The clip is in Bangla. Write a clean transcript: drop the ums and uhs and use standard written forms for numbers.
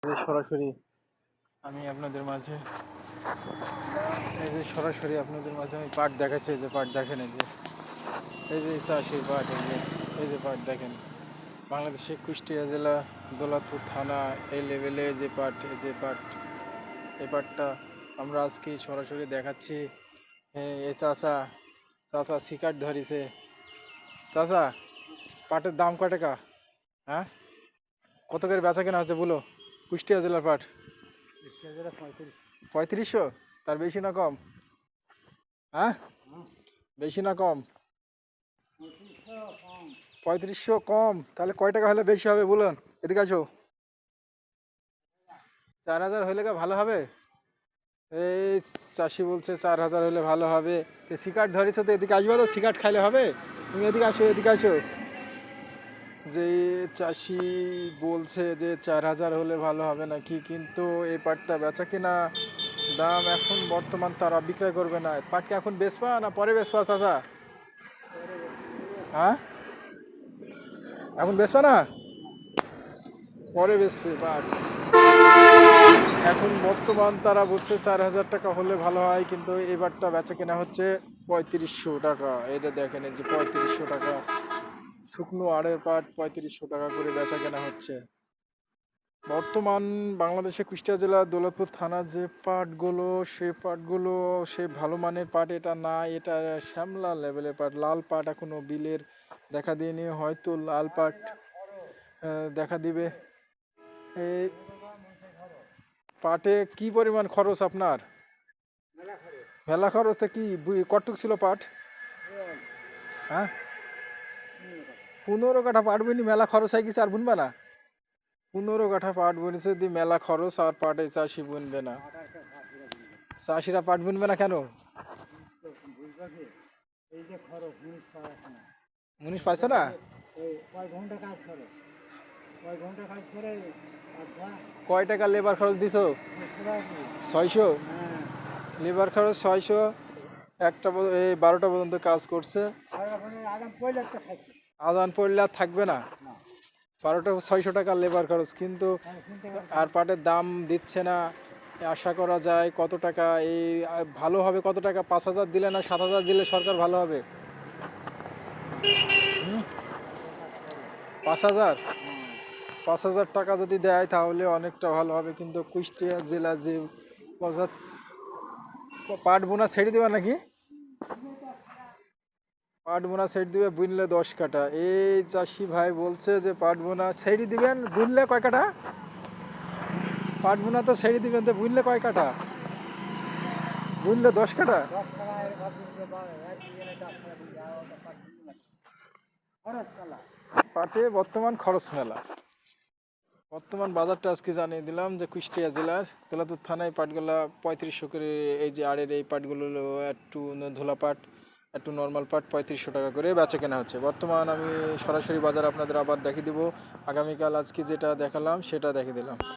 সরাসরি আমি আপনাদের মাঝে আমি পাট দেখাচ্ছি। যে পাট দেখেন, এই যে চাষির পাট, এই যে পাট দেখেন, বাংলাদেশের কুষ্টিয়া জেলা দৌলতপুর থানা এই লেভেলে যে পাট, এই পাটটা আমরা আজকে সরাসরি দেখাচ্ছি। এই চাষা শিকার ধরিছে। চাষা, পাটের দাম কয় টাকা? হ্যাঁ, কত করে বেচা কেনা হচ্ছে বলো? কুষ্টিয়া জেলার পাট 3500। তার বেশি না কম? হ্যাঁ, বেশি না কম? 3500 কম? তাহলে কয় টাকা হলে বেশি হবে বলুন? এদিকে আসো। 4000 হলে ভালো হবে? এই চাষি বলছে 4000 হলে ভালো হবে। শিকার ধরেছো তো, এদিকে আসবে তো, শিকার খাইলে হবে? তুমি এদিকে আসো, এদিকে আসো। যে চাষি বলছে যে 4000 হলে ভালো হবে নাকি, কিন্তু এই পাটটা বেচা কিনা দাম এখন বর্তমান তারা বিক্রয় করবে না। পাটকে এখন বেচবা না পরে বেচবা চাচা? হ্যাঁ, এখন বেচবা না, পরে বেচবে পাট। এখন বর্তমান তারা বলছে 4000 টাকা হলে ভালো হয়, কিন্তু এবারটা বেচা কেনা হচ্ছে 3500 টাকা। এটা দেখেন, এই যে 3500 টাকা শুকনো আড়ের পাট, 3500 টাকা করে বেচা কেনা হচ্ছে বর্তমান বাংলাদেশে। কুষ্টিয়া জেলা দৌলতপুর থানার যে পাটগুলো, সে ভালো মানের পাট এটা না, এটা শ্যামলা লেভেলের পাট, লাল পাট এখনো বিলের দেখা দিয়নি, হয়তো লাল পাট দেখা দিবে। এই পাটে কি পরিমাণ খরচ আপনার? মেলা খরচ তো কি? কটুক ছিল পাট? হ্যাঁ, 15 কাঠা পাট বুনি মেলা খরচ হয়ে গেছে, আর বুনবা না? 15 কাঠা পাট বুনছে দি মেলা খরচ, আর পাটে চাষি বুনবে না। চাষিরা পাট বুনবে না কেন? মুনিশ পাইছো না? কয় টাকা লেবার খরচ দিছো? 600? লেবার খরচ 600। এই 12টা পর্যন্ত কাজ করছে। আজান পড়লে আর থাকবে না। 12টা 600 টাকা লেবার খরচ, কিন্তু আর পাটের দাম দিচ্ছে না। আশা করা যায় কত টাকা এই ভালো হবে? কত টাকা? 5000 দিলে না 7000 দিলে সরকার ভালো হবে? 5000? 5000 টাকা যদি দেয় তাহলে অনেকটা ভালো হবে, কিন্তু কুষ্টিয়া জেলা যে পাট বোনা ছেড়ে দেবে নাকি? পাট বোনা ছেড়ে দিবে, বুনলে 10 কাঠা। এই চাষি ভাই বলছে যে পাট বোনা ছেড়ে দিবেন, বুনলে কয় কাঠা? পাট বোনা তো ছেড়ে দিবেন, তো বুনলে কয় কাঠা? বুনলে 10 কাঠা। পাটে বর্তমান খরচ মেলা। বর্তমান বাজারটা আজকে জানিয়ে দিলাম যে কুষ্টিয়া জেলার দৌলতপুর থানায় পাটগুলা 3500 করে। এই যে আড়ের এই পাটগুলো একটু ধোলা পাট, একটু নর্মাল পাট 3500 টাকা করে বেচা কেনা হচ্ছে বর্তমান। আমি সরাসরি বাজার আপনাদের আবার দেখিয়ে দিব আগামীকাল। আজকে যেটা দেখালাম সেটা দেখিয়ে দিলাম।